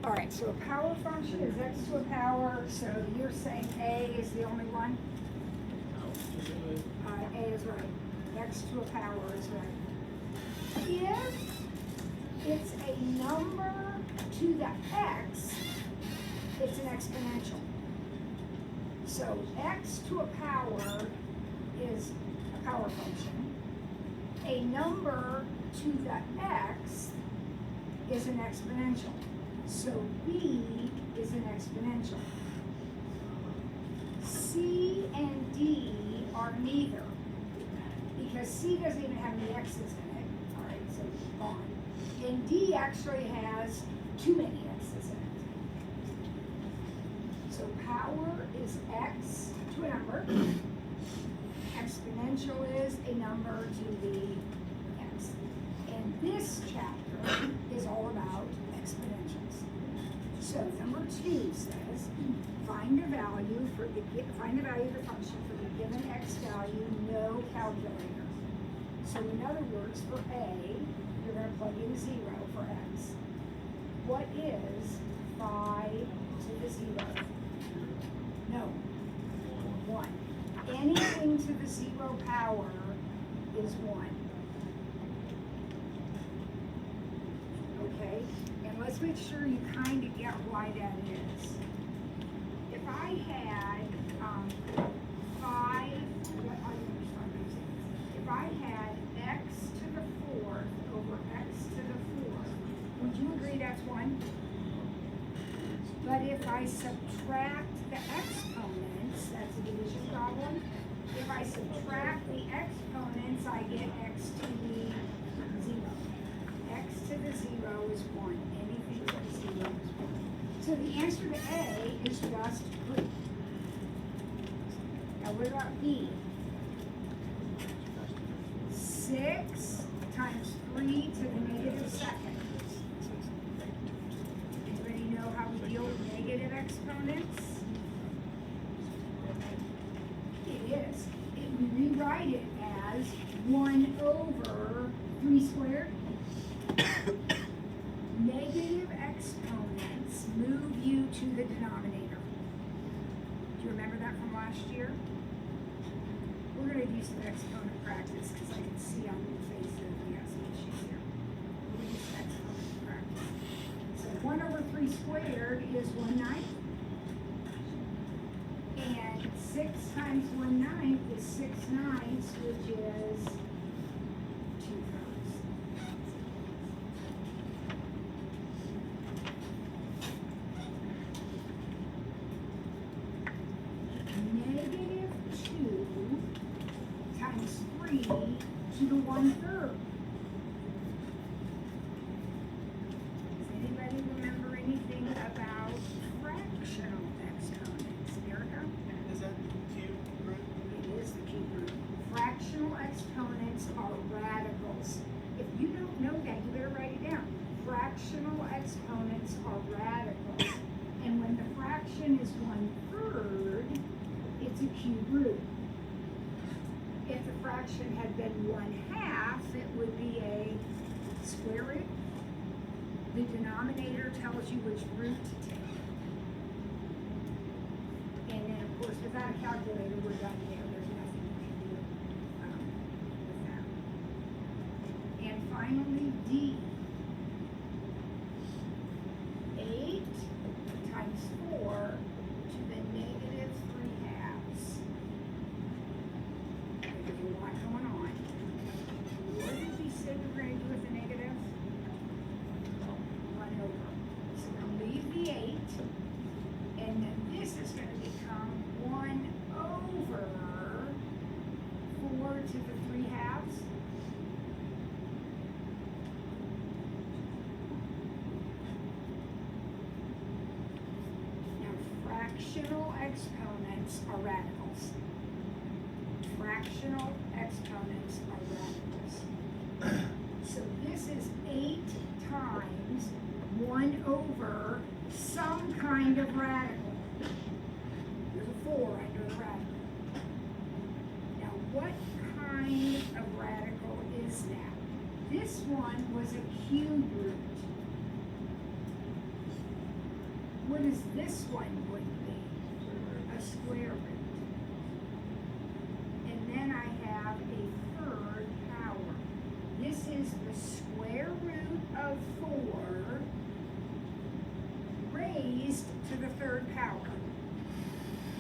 All right, so a power function is x to a power, so you're saying A is the only one? A is right. X to a power is right. If it's a number to the x, it's an exponential. So x to a power is a power function. A number to the x is an exponential. So b is an exponential. C and D are neither, because C doesn't even have any x's in it. All right, so gone. And D actually has too many x's in it. So power is x to a number. Exponential is a number to the x. And this chapter is all about exponentials. So number 2 says, find the value of the function for the given x value, no calculator. So in other words, for A, you're going to plug in 0 for x. What is 5 to the 0? No, 1. Anything to the 0 power is 1. Okay, and let's make sure you kind of get why that is. If I had 5, if I had x to the 4th over x to the 4th, would you agree that's 1? But if I subtract the exponents, that's a division problem. If I subtract the exponents, I get x to the 0. X to the 0 is 1. Anything to the 0 is 1. So the answer to A is just 3. Now what about B? 6 times 3 to the negative second. Anybody know how we deal with negative exponents? It is. We rewrite it as 1 over 3 squared. Negative exponents move you to the denominator. Do you remember that from last year? We're going to do some exponent practice because I can see on your face that we have some issues here. We're going to do some exponent practice. So 1 over 3 squared is 1/9. And 6 times 1/9 is 6/9, which is 2/3. Negative 2 times 3 to the 1/3. Does anybody remember anything about fractional exponents? Erica? Is that cube root? It is the cube root. Fractional exponents are radicals. If you don't know that, you better write it down. Fractional exponents are radicals. And when the fraction is 1/3, it's a cube root. If the fraction had been 1/2, it would be a square root. The denominator tells you which root to take. And then, of course, without a calculator, we're done there. There's nothing you can do with that. And finally, D. 8 times 4 to the negative 3/2. There's a lot going on. What did we say we were going to do with the negative? 1 over. So we're going to leave the 8. And then this is going to become 1 over 4 to the 3/2. Now, fractional exponents are radicals. Fractional exponents are radicals. So this is 8 times 1 over some kind of radical. There's a 4 under the radical. Now, what kind of radical is that? This one was a cube root. what is this one going to be? A square root. And then I have a third power. This is the square root of 4 raised to the third power.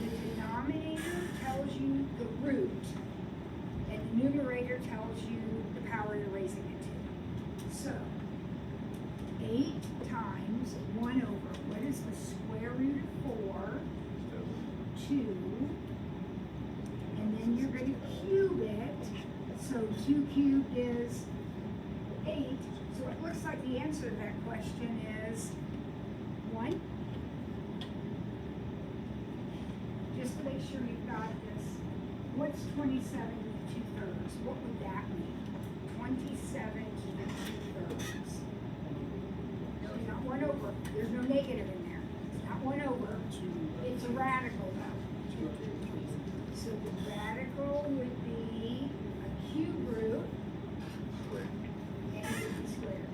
The denominator tells you the root, and the numerator tells you the power you're raising it to. So, 8 times 1 over, what is the square root of 4? 2. And then you're going to cube it. So 2 cubed is 8. So it looks like the answer to that question is 1. Just to make sure you've got this. What's 27 to the 2/3? What would that mean? 27 to the 2/3. There's not 1 over. There's no negative in there. It's not 1 over. It's a radical though. So the radical would be a cube root and it would be squared.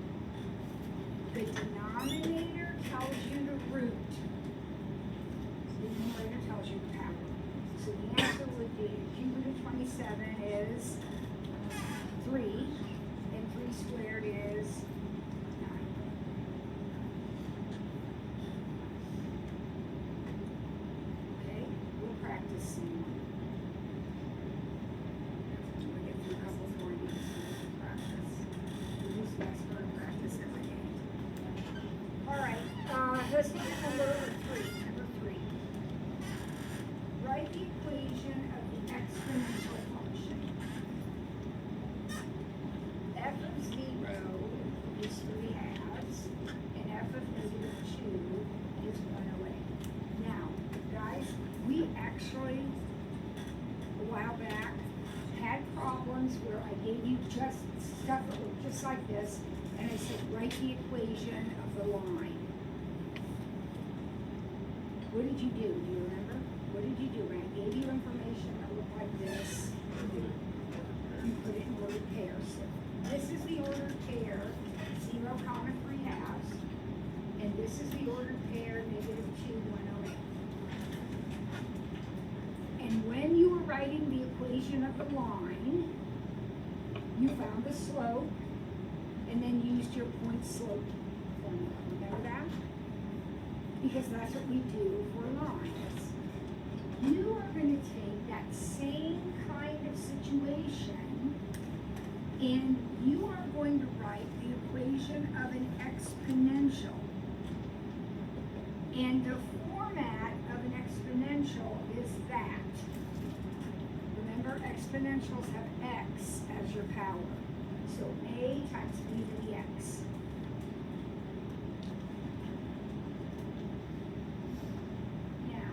The denominator tells you the root. The numerator tells you the power. So the answer would be cube root of 27 is 3, and 3 squared is 9. Okay, we'll practice some more. We'll get through a couple more of these and practice. We use Jasper and practice every day. All right, let's look at number 3. Number 3. Write the equation of the exponential function. F of 0 is 3 halves, and f of negative 2 is 1/8. Now, guys, we actually, a while back, had problems where I gave you just stuff that looked just like this, and I said, write the equation of the line. What did you do? Do you remember? What did you do? When I gave you information that looked like this, you put it in ordered pairs. This is the ordered pair, 0, 3 halves, and this is the ordered pair, negative 2, 1/8. And when you were writing the equation of the line, you found the slope, and then used your point slope formula. Remember that? Because that's what we do for lines. You are going to take that same kind of situation and you are going to write the equation of an exponential. And the format of an exponential is that. Remember, exponentials have x as your power. So a times b to the x. Now,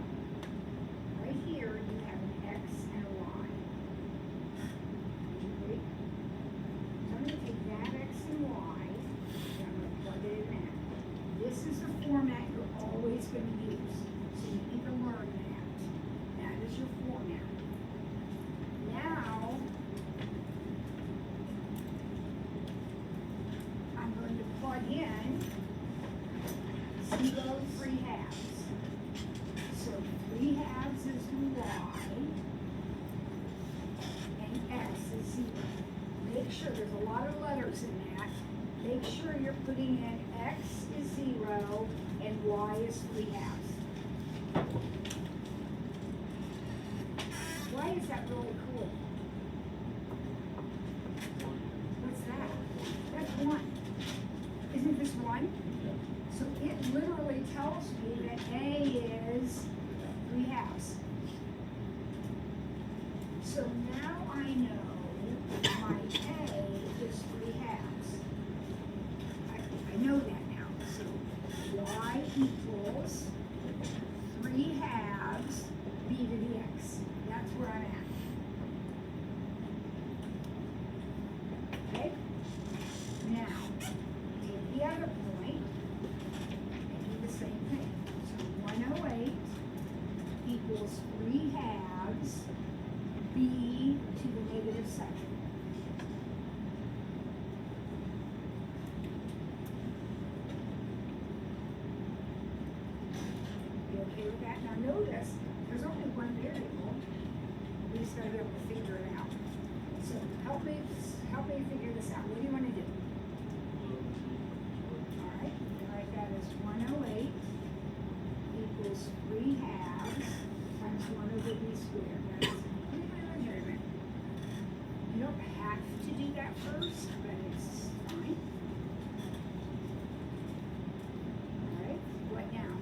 right here you have an x and a y. Would you agree? So I'm going to take that x and y, and I'm going to plug it in there. This is the format you're always going to use. So you need to learn that. That is your format. Now, I'm going to plug in 0, 3 halves. So 3 halves is y, and x is 0. Make sure, there's a lot of letters in that. Make sure you're putting in x is 0 and y is 3 halves. Why is that really cool? What's that? That's 1. Isn't this 1? So it literally tells me that A is 3 halves. So now I know my A is 3 halves. I know that now. So y equals 3 halves b to the x. That's where I'm at. Okay? Now, take the other point and do the same thing. So 108 equals 3 halves b to the negative 2nd. okay with that? Now notice, there's only one variable. We just gotta be able to figure it out. So help me figure this out. What do you wanna do? Alright, write that as 108 equals 3 halves times 1 over b squared. That is, wait a minute. You don't have to do that first, but it's fine. Alright, what now?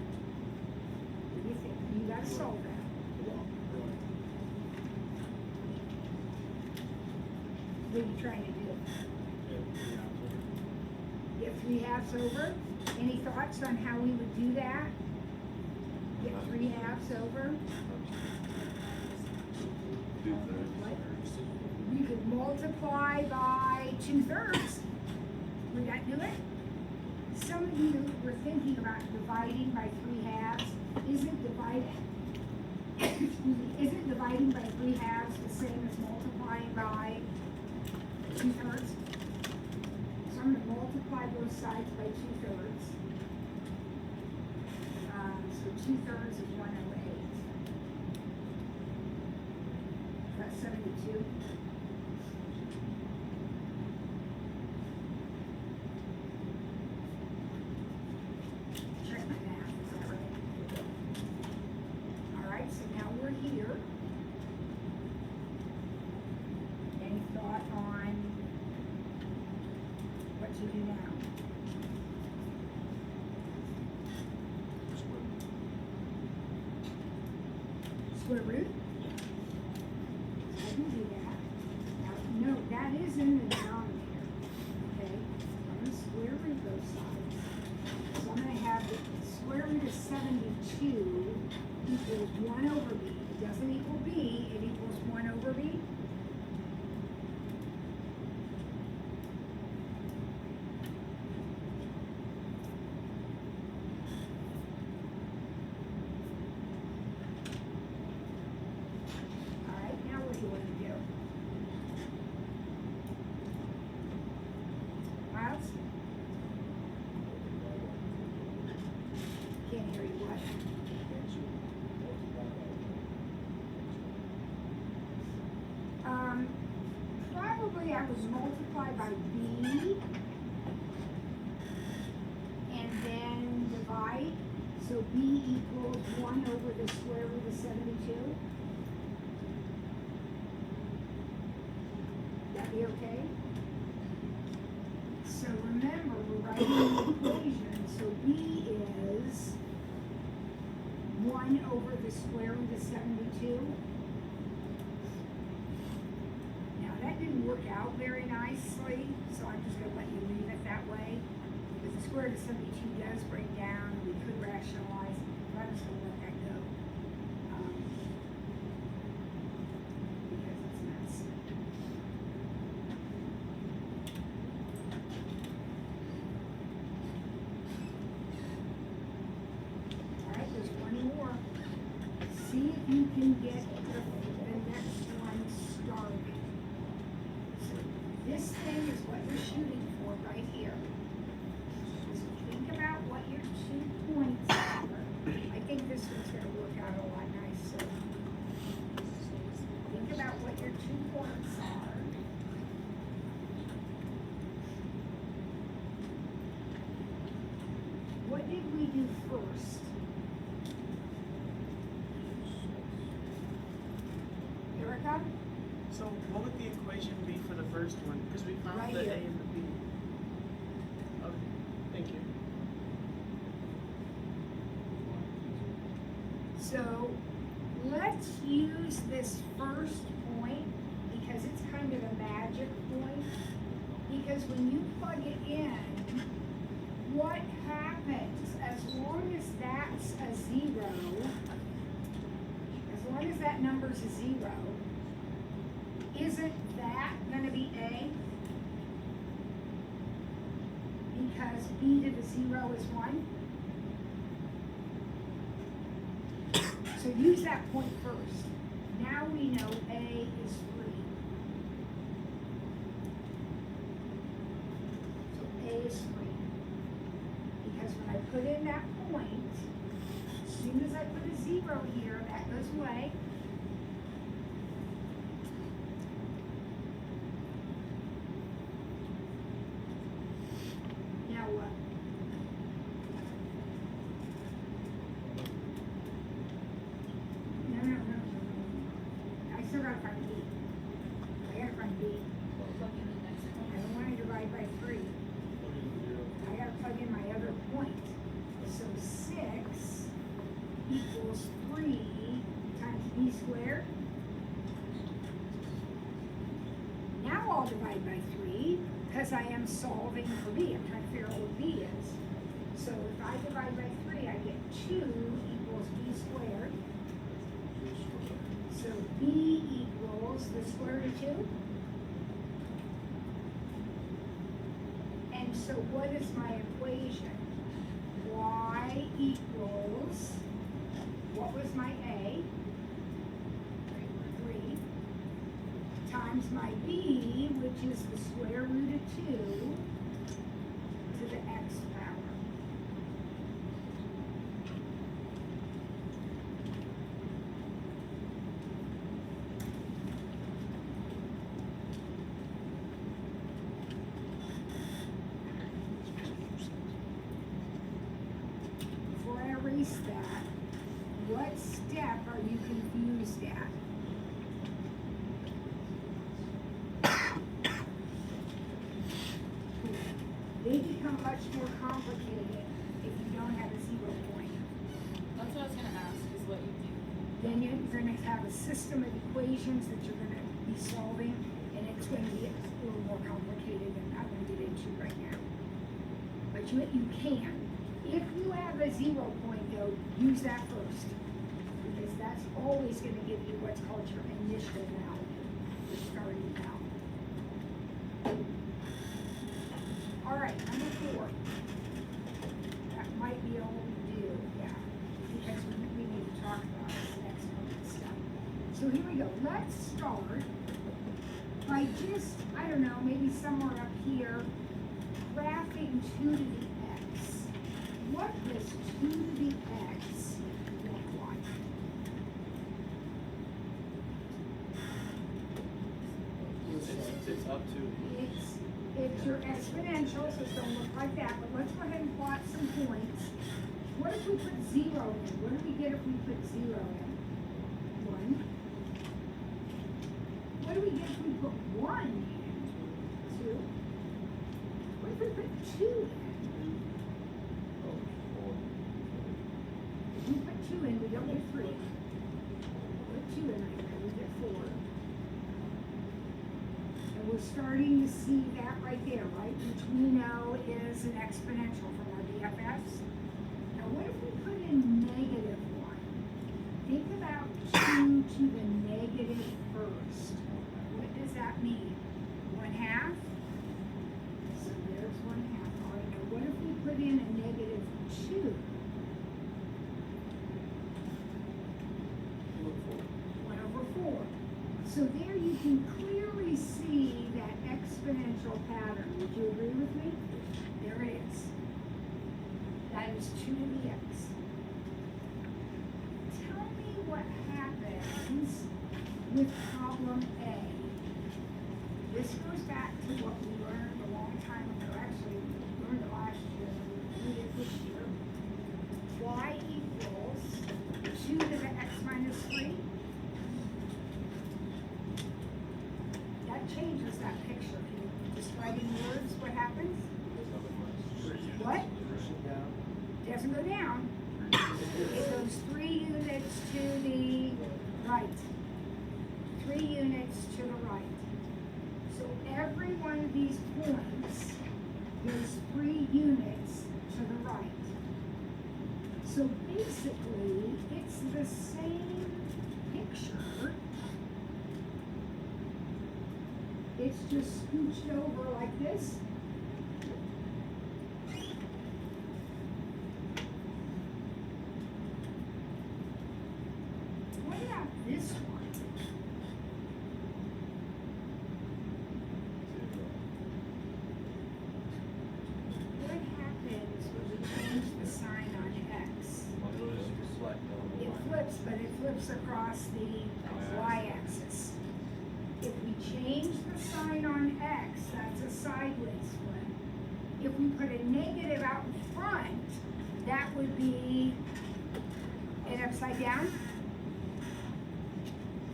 What do you think? You gotta solve that. What are you trying to do? Get 3 halves over? Any thoughts on how we would do that? Get 3 halves over? What? We could multiply by 2/3. Would that do it? Some of you were thinking about dividing by 3 halves. Isn't dividing by 3 halves the same as multiplying by 2/3? So I'm going to multiply both sides by 2/3. So 2/3 is 108. That's 72. Check my math, is that right? Alright, so now we're here. Any thought on what to do now? Square root? I can do that. Now, no, that is in the denominator. Okay? I'm going to square root both sides. So I'm going to have the square root of 72 equals 1 over b. It doesn't equal b, it equals 1 over b. Alright, now what do you want to do? Miles? Can't hear you, what? Probably I would multiply by b and then divide. So b equals 1 over the square root of 72. That be okay? So remember, we're writing the equation. So b is 1 over the square root of 72. That didn't work out very nicely, so I'm just going to let you leave it that way. Because the square root of 72 does break down, and we could rationalize, but I'm just going to let that go. Because it's nuts. Alright, there's one more. See if you can get the next one started. This thing is what you're shooting for right here. So think about what your 2 points are. I think this one's going to work out a lot nicer. Think about what your 2 points are. What did we do first? Erica? So what would the equation be for the first one? Because we found Right the here. A and the B. Okay, thank you. So let's use this first point because it's kind of a magic point. Because when you plug it in, what happens as long as that's a 0, as long as that number's a 0, isn't that going to be A? Because b to the 0 is 1. So use that point first. Now we know A is 3. So A is 3. Because when I put in that point, soon as I put a 0 here, that goes away. Now what? No. I still gotta find B. I gotta find B. I don't wanna divide by 3. I gotta plug in my other point. So 6 equals 3 times B squared. Now I'll divide by 3 because I am solving for B. I'm trying to figure out what B is. So if I divide by 3, I get 2 equals B squared. So B equals the square root of 2. And so what is my equation? Y equals, what was my A? 3. Times my B, which is the square root of 2 to the x power. Before I erase that, what step are you confused at? They become much more complicated if you don't have a 0 point. That's what I was gonna ask, is what you do. Then you're gonna have a system of equations that you're gonna be solving, and it's gonna be a little more complicated than I'm gonna get into right now. But you can. If you have a 0 point though, use that first. Because that's always gonna give you what's called your initial value, your starting value. All right, number 4. That might be all we do, yeah, because we need to talk about this exponent stuff. So here we go. Let's start by just, I don't know, maybe somewhere up here, graphing 2 to the x. What does 2 to the x look like? It's up to. It's your exponential, so it's gonna look like that, but let's go ahead and plot some points. What if we put 0 in? What do we get if we put 0 in? 1. What do we get if we put 1 in? 2. What if we put 2 in? If we put 2 in, we don't get 3. Put 2 in right there, we get 4. And we're starting to see that right there, right? Which we know is an exponential from our BFFs. Now what if we put in negative 1? Think about 2 to the negative first. What does that mean? 1/2? So there's 1/2. All right, now what if we put in a negative 2? 1/4. So there you can clearly see that exponential pattern. Would you agree with me? There it is. That is 2 to the x. Tell me what happens with problem A. This goes back to what we learned a long time ago. Actually, we learned it last year. We did it this year. Y equals 2 to the x minus 3. That changes that picture. Can you describe in words what happens? What? Doesn't go down. It goes 3 units to the right. 3 units to the right. So every one of these points goes 3 units to the right. So basically, it's the same picture. It's just scooched over like this. What about this one? What happens when we change the sign on X? It'll just reflect but it flips across the y-axis. If we change the sign on x, that's a sideways flip. If we put a negative out in front, that would be an upside down.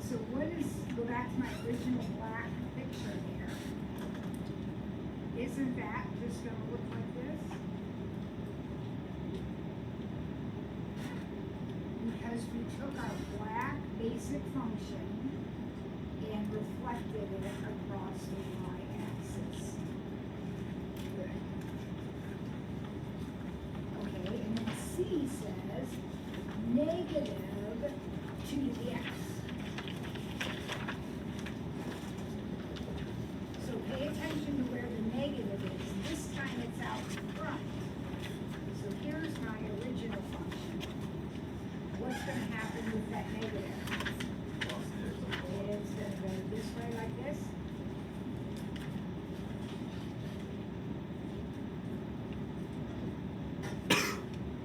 So what is, go back to my original black picture there. Isn't that just gonna look like this? Because we took our black basic function and reflected it across the y-axis. Good. Okay, and then C says negative 2 to the x. So pay attention to where the negative is. This time it's out in front. So here's my original function. What's going to happen with that negative? It's going to go this way like this.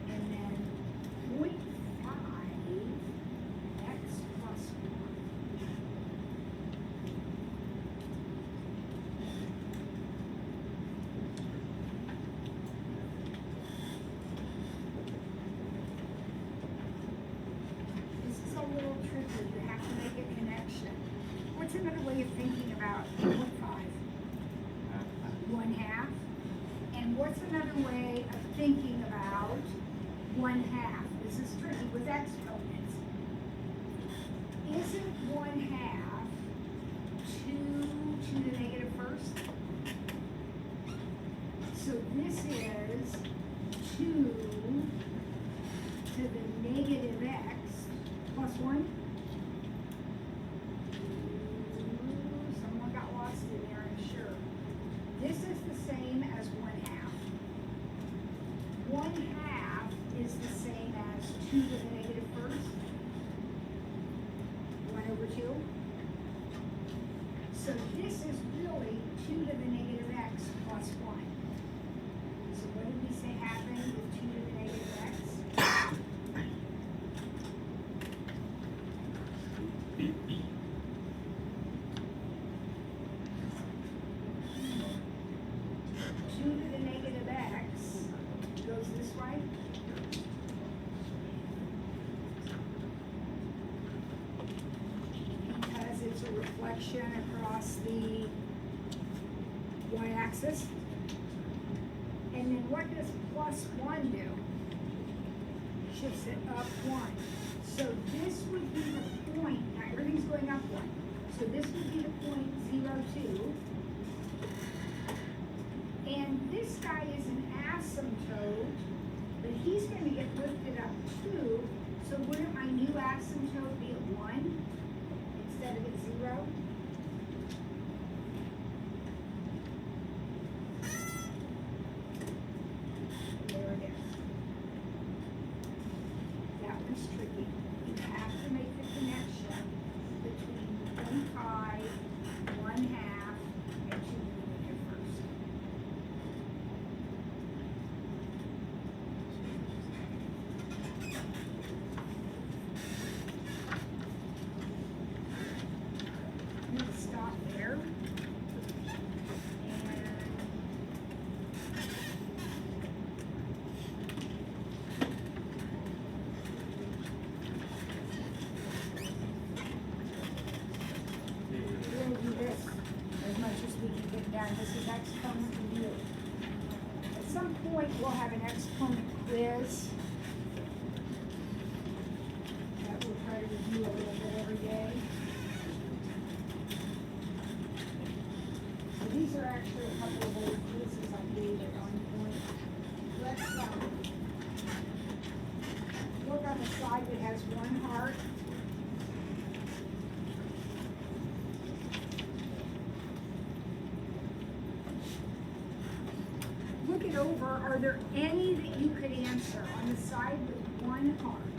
And then 0.5 x plus 1. This is a little tricky. You have to make a connection. What's another way of thinking about 0.5? 1/2. And what's another way of thinking about 1/2? This is tricky with exponents. Isn't 1/2 2 to the negative first? So this is 2 to the negative x plus 1. Someone got lost in there, I'm sure. This is the same as 1/2. 1/2 is the same as 2 to the negative first. 1 over 2. So this is really 2 to the negative x plus 1. So what did we say happened with 2 to the negative x? Two to the negative x goes this way. Because it's a reflection across the y-axis. And then what does plus 1 do? Shifts it up 1. So this would be the point, now everything's going up 1. So this would be the point 0, 2. And this guy is an asymptote, but he's going to get lifted up 2. So wouldn't my new asymptote be at 1 instead of at 0? There it is. That one's tricky. You have to make the connection between 0.5, 1/2, and 2 to the negative first. I'm going to stop there. We'll do this as much as we can get down. This is exponent review. At some point, we'll have an exponent quiz that we'll try to review a little bit every day. So these are actually a couple of old quizzes I gave at one point. Let's look on the side that has 1 heart. Look it over. Are there any that you could answer on the side with 1 heart?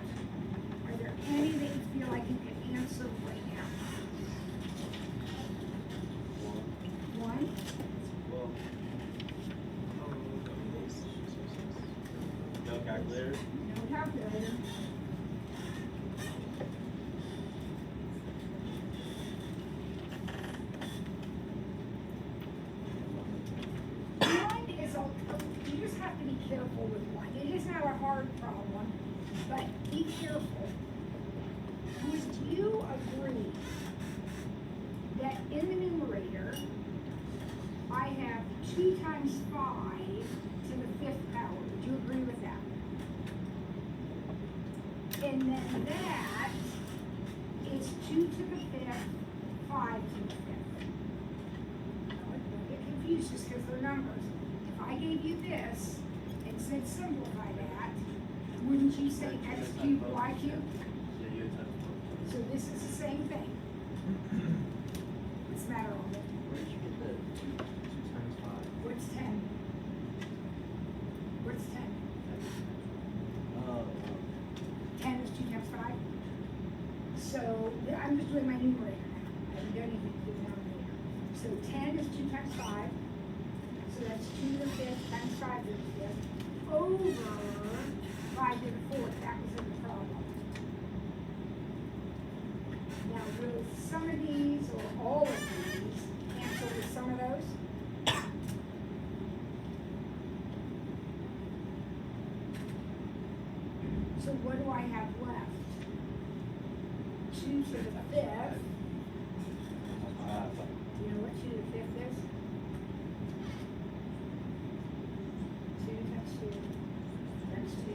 Are there any that you feel like you could answer right now? 1? Well, no calculator. No calculator. careful with one. It is not a hard problem, but be careful. Would you agree that in the numerator, I have 2 times 5 to the 5th power? Would you agree with that? And then that is 2 to the 5th, 5 to the 5th. Don't get confused just because they're numbers. If I gave you this and said simplify that, wouldn't you say x cubed y cubed? Yeah, you had times both. So this is the same thing. What's the matter with it? Where did you get that? 2 times 5. What's 10? What's 10? 10 is 2 times 5. So I'm just doing my numerator now. I haven't done anything to the denominator. So 10 is 2 times 5. So that's 2 to the 5th times 5 to the 5th over 5 to the 4th. That was in the problem. Now, will some of these or all of these cancel with some of those? So what do I have left? 2 to the 5th. Do you know what 2 to the 5th is? 2 times 2 times 2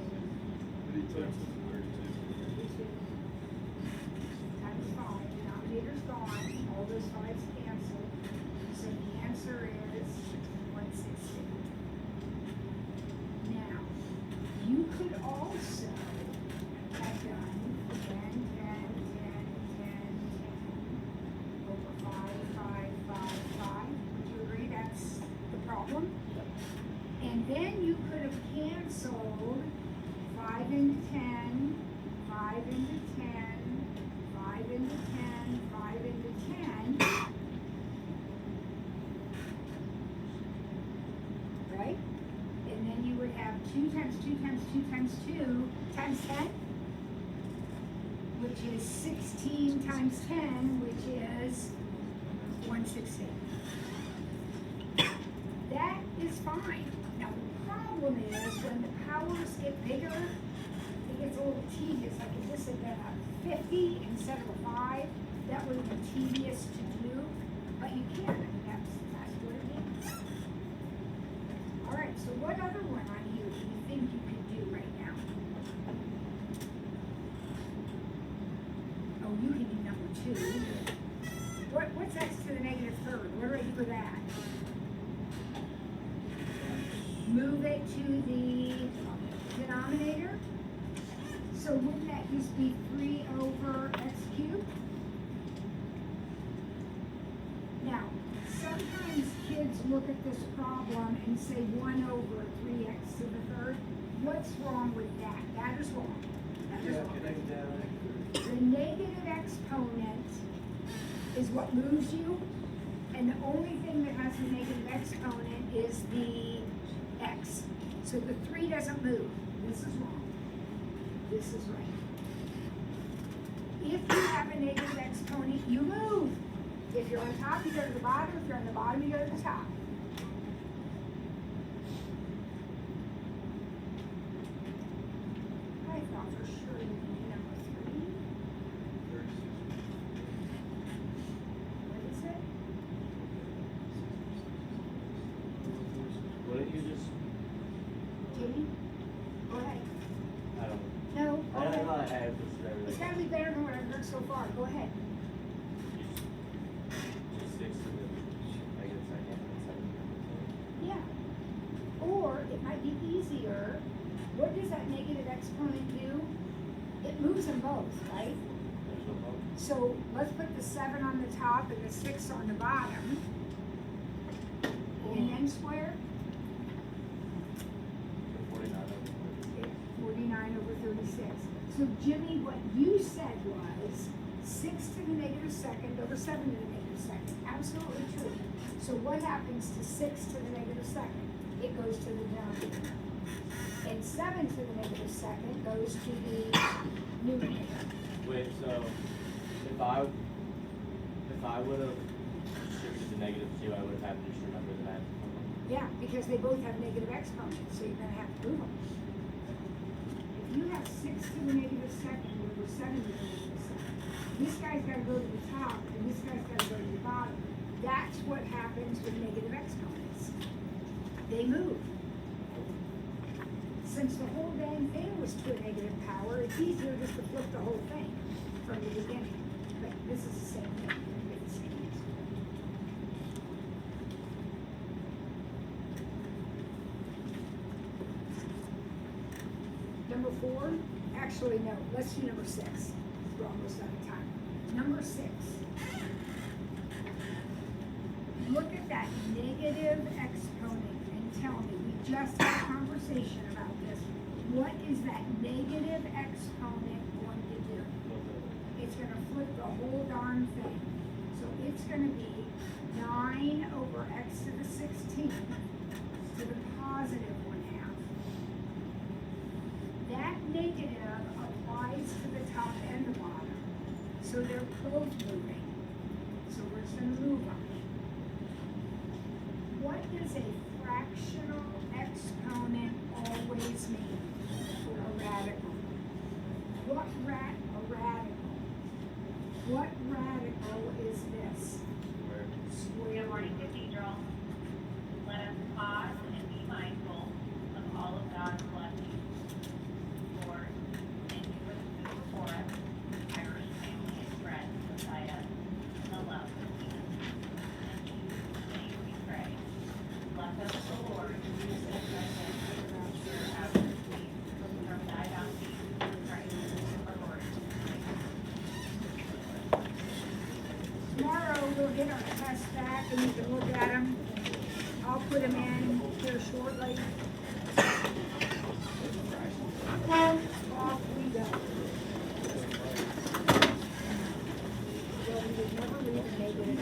times 5. Denominator's gone. All those 5's cancel. So the answer is 160. Now, you could also have done 10, 10, 10, 10, 10 over 5, 5, 5, 5. Would you agree that's the problem? And then you could have canceled 5 into 10, 5 into 10, 5 into 10, 5 into 10. Right? And then you would have 2 times 2 times 2 times 2 times 10, which is 16 times 10, which is 160. That is fine. Now the problem is when the powers get bigger, it gets a little tedious. Like if this had been a 50 instead of a 5, that would have been tedious to do, but you can. I mean, that's what it is. All right, so what other one on here do you think you could do right now? Oh, you can do number 2. What's x to the negative 3rd? Where do I do with that? Move it to the denominator. So wouldn't that just be 3 over x cubed? Now, sometimes kids look at this problem and say 1 over 3x to the 3rd. What's wrong with that? That is wrong. That is wrong. The negative exponent is what moves you, and the only thing that has a negative exponent is the x. So the 3 doesn't move. This is wrong. This is right. If you have a negative exponent, you move. If you're on top, you go to the bottom. If you're on the bottom, you go to the top. I thought for sure you would do number 3. What is it? What did you just? Jamie? Go ahead. I don't. No, I go don't know. ahead. I have this and It's everything. gotta be better than what I've heard so far. Go ahead. Just 6 to the negative second and 7. Yeah. Or it might be easier. What does that negative exponent do? It moves them both, right? There's no problem. So let's put the 7 on the top and the 6 on the bottom. And then square. 49 over 36. So Jimmy, what you said was 6 to the negative second over 7 to the negative second. Absolutely true. So what happens to 6 to the negative second? It goes to the denominator. And 7 to the negative second goes to the numerator. Wait, so if I would have shifted to -2, I would have had to just remember the math. Yeah, because they both have negative exponents, so you're gonna have to move them. If you have 6 to the negative second over 7 to the negative second, this guy's gotta go to the top and this guy's gotta go to the bottom. That's what happens with negative exponents. They move. Since the whole dang thing was to a negative power, it's easier just to flip the whole thing from the beginning. But this is the same thing. It's the same answer. Number 4, actually no, let's do number 6. We're almost out of time. Number 6. Look at that negative exponent and tell me, we just had a conversation about this. What is that negative exponent going to do? It's going to flip the whole darn thing. So it's going to be 9 over x to the 16th to the positive 1/2. That negative applies to the top and the bottom. So they're both moving. So we're just going to move them. What does a fractional exponent always mean? A radical. What a radical? What radical is this? Good morning, Cathedral. Let us pause and be mindful of all of God's blessings. Lord, thank you for the food before us, Irish family and friends beside us, and the love of Jesus. In Jesus' name we pray. Bless us, O Lord, who sent us out of the sea, from thy bounty, Christ, our Lord. Tomorrow we'll get our tests back and you can look at them. I'll put them in here shortly. Off we go. Well, we would never leave a negative.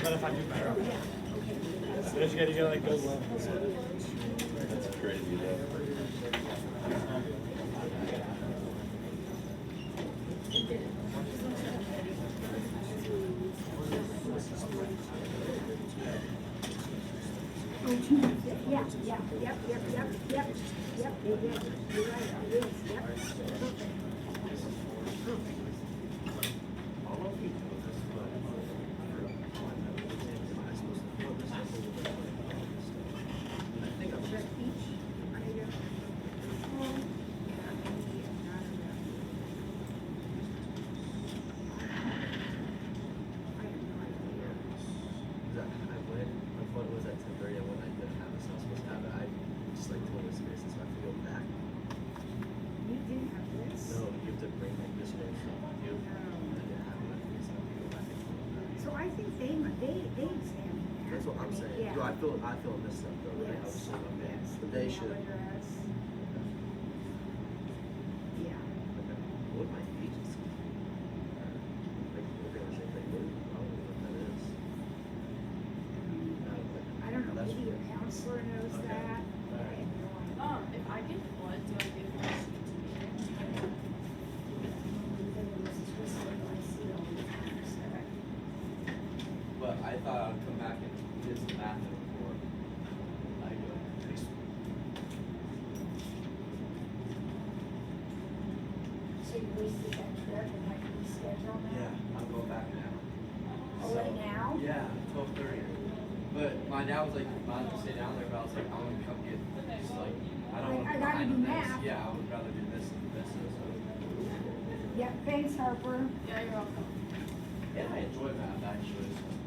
But if I do better, so you gotta like go low. That's crazy, though. Yeah, yep, they did. You're right, it is, yep. Perfect. Check each item. What was at 10:30? I went, I didn't have it, so I was supposed to have it. I just like told this space, so I have to go back. You didn't have this? No, you have to bring like this whole stuff with you. I didn't have it, so I have to go back and pull it back. So I think they examine that. That's what I'm saying. Yeah. Yo, I feel this stuff though, right? I was Yes, saying, okay, yes. but they Email should. address. Yeah. Okay. What my agency? Like, what they were saying, like, what, I don't know what that is. I don't know, That's- maybe your counselor knows Okay. that. All right. If I give blood, do I give blood to But I thought I'd come back and get some math before I go. So you wasted that trip and had to reschedule now? Yeah, I'm going back now. Oh, right now? Yeah, 12:30. But my dad was like, "Might as well stay down there." But I was like, "I want to come get just like I don't want I to be gotta behind do on this." math. Yeah, I would rather do this than this. So. Yeah, thanks, Harper. Yeah, you're welcome. And I enjoy math actually. So.